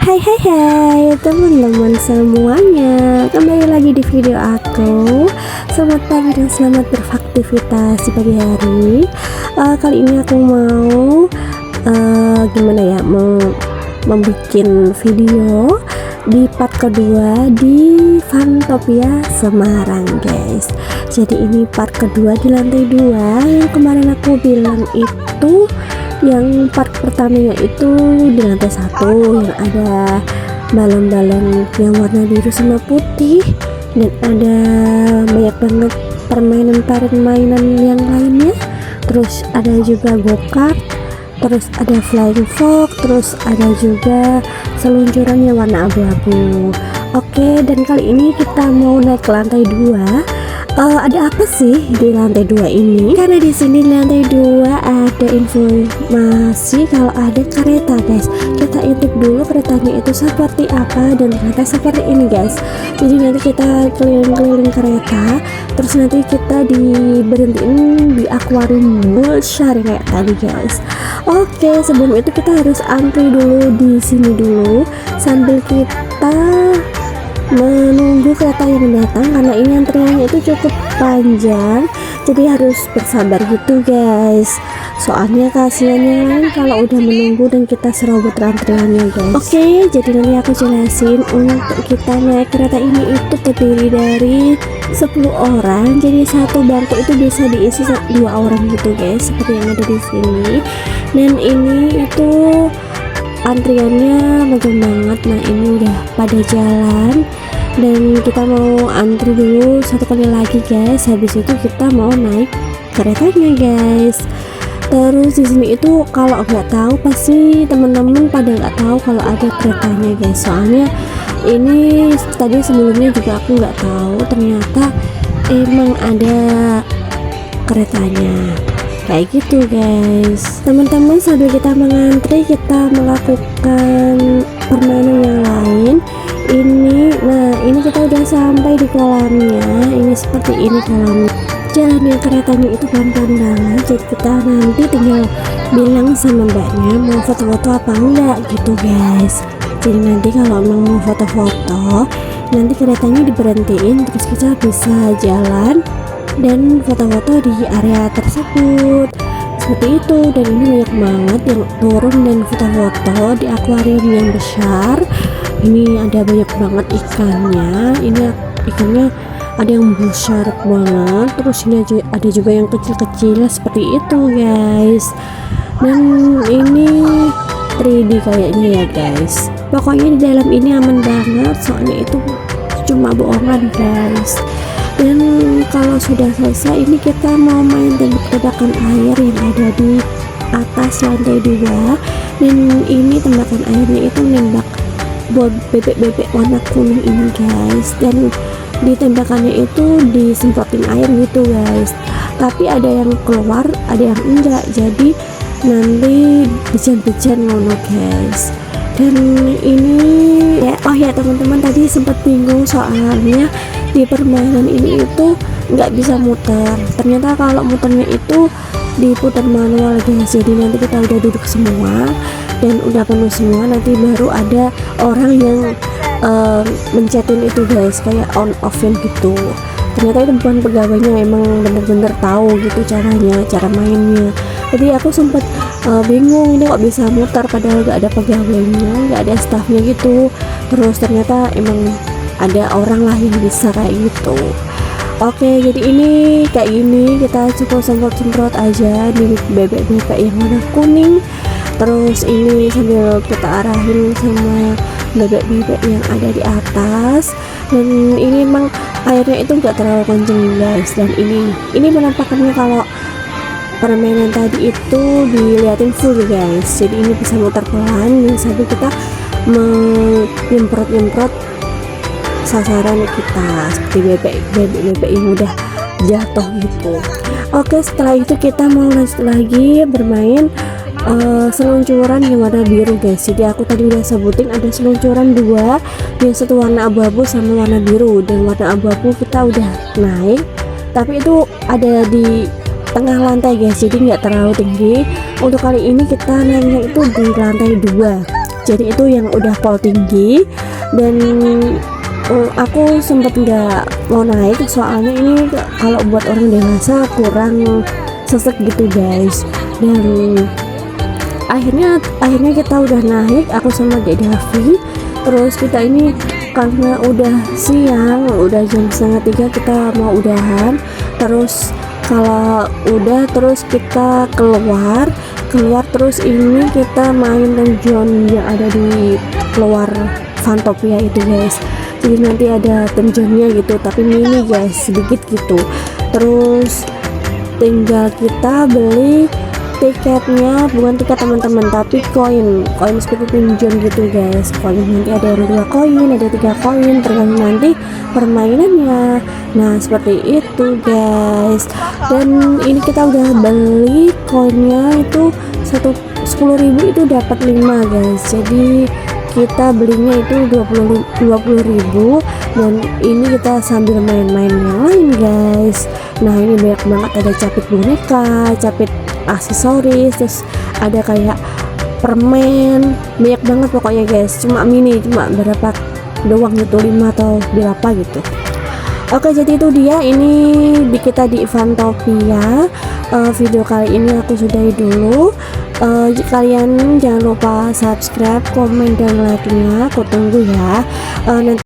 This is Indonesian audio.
Hai teman-teman semuanya, kembali lagi di video aku. Selamat pagi dan selamat beraktivitas di pagi hari. Kali ini aku mau membuat video di part kedua di Fantopia Semarang, guys. Jadi ini part kedua di lantai 2. Yang kemarin aku bilang itu yang part pertamanya itu di lantai 1 yang ada balon-balon yang warna biru sama putih, dan ada banyak banget permainan yang lainnya. Terus ada juga go-kart, terus ada flying fox, terus ada juga seluncuran yang warna abu-abu. Oke, dan kali ini kita mau naik ke lantai 2. Ada apa sih di lantai 2 ini? Karena di sini di lantai 2 ada informasi kalau ada kereta, guys. Kita intip dulu keretanya itu seperti apa, dan ternyata seperti ini, guys. Jadi nanti kita keliling-keliling kereta, terus nanti kita diberhentiin di akuarium besar kayak tadi, guys. Oke, sebelum itu kita harus antri dulu di sini dulu sambil kita menunggu kereta yang datang, karena ini antriannya itu cukup panjang, jadi harus bersabar gitu, guys. Soalnya kasihan yang lain kalau udah menunggu dan kita serobot antriannya, guys. Oke, jadi nanti aku jelasin. Untuk kita naik kereta ini itu terdiri dari 10 orang, jadi satu bangku itu bisa diisi 2 orang gitu, guys, seperti yang ada di sini. Dan ini itu antriannya panjang banget. Nah, ini udah pada jalan dan kita mau antri dulu satu kali lagi, guys. Habis itu kita mau naik keretanya, guys. Terus di sini itu kalau nggak tahu pasti teman-teman pada nggak tahu kalau ada keretanya, guys. Soalnya ini tadi sebelumnya juga aku nggak tahu, ternyata emang ada keretanya kayak gitu, guys. Teman-teman, sambil kita mengantri, kita melakukan permainan yang lain. Ini kita udah sampai di kolamnya. Ini seperti ini kolamnya. Jalannya keretanya itu pelan-pelan banget, jadi kita nanti tinggal bilang sama mbaknya mau foto-foto apa enggak gitu, guys. Jadi nanti kalau emang mau foto-foto, nanti keretanya diberhentiin, terus kita bisa jalan dan foto-foto di area tersebut seperti itu. Dan ini banyak banget yang turun dan foto-foto di akuarium yang besar. Ini ada banyak banget ikannya. Ini ikannya ada yang besar banget, terus ini ada juga yang kecil-kecil seperti itu, guys. Dan ini 3D kayaknya ya, guys. Pokoknya di dalam ini aman banget, soalnya itu cuma bohongan, guys. Dan kalau sudah selesai, ini kita mau main tembak-tembakan air yang ada di atas lantai 2. Dan ini tembakan airnya itu nembak buat bebek-bebek warna kuning ini, guys. Dan di tembakannya itu disemprotin air gitu, guys. Tapi ada yang keluar, ada yang enggak, jadi nanti bejan-bejan ngono, guys. Dan ini ya teman-teman, tadi sempat bingung soalnya di permainan ini itu nggak bisa muter. Ternyata kalau muternya itu diputar manual, guys. Jadi nanti kita udah duduk semua dan udah penuh semua, nanti baru ada orang yang mencetin itu, guys, kayak on off-nya gitu. Ternyata itu bukan pegawainya, emang bener-bener tahu gitu cara mainnya. Jadi aku sempet bingung, ini kok bisa muter padahal gak ada pegawainya, gak ada staffnya gitu. Terus ternyata emang ada orang lah yang bisa kayak gitu. Oke, jadi ini kayak gini, kita cukup semprot-semprot aja di bebek-bebek yang warna kuning. Terus ini sambil kita arahin sama bebek-bebek yang ada di atas. Dan ini emang airnya itu enggak terlalu kenceng, guys. Dan ini penampakannya kalau permainan tadi itu diliatin full, guys. Jadi ini bisa muter pelan sambil kita menyemprot-nyemprot sasaran kita seperti bebek-bebek yang udah jatuh gitu. Oke, setelah itu kita mau lanjut lagi bermain seluncuran yang warna biru, guys. Jadi aku tadi udah sebutin ada seluncuran 2, yang satu warna abu-abu sama warna biru. Dan warna abu-abu kita udah naik, tapi itu ada di tengah lantai, guys, jadi nggak terlalu tinggi. Untuk kali ini kita naiknya itu di lantai 2. jadi itu yang udah pol tinggi. Dan aku sempet nggak mau naik soalnya ini kalau buat orang dewasa kurang sesek gitu guys. Dan akhirnya kita udah naik, aku sama Dek Davi. Terus kita ini karena udah siang, udah jam 2:30 kita mau udahan. Terus kalau udah terus kita keluar terus ini kita main terjun yang ada di luar Fantopia itu guys. Jadi nanti ada terjunnya gitu tapi mini guys, sedikit gitu. Terus tinggal kita beli tiketnya, bukan tiket teman-teman tapi koin seperti pinjam gitu guys. Koin nanti ada yang 2 koin, ada 3 koin, tergantung nanti permainannya. Nah seperti itu guys. Dan ini kita udah beli koinnya itu 10.000 itu dapat 5 guys. Jadi kita belinya itu 20.000 dan ini kita sambil main-main yang lain guys. Nah ini banyak banget, ada capit boneka, capit aksesoris, terus ada kayak permen, banyak banget pokoknya guys. Cuma mini, cuma berapa doang gitu, 5 atau berapa gitu. Oke, jadi itu dia, ini kita di Fantopia. Video kali ini aku sudahi dulu. Kalian jangan lupa subscribe, komen, dan like-nya. Aku tunggu ya. Nanti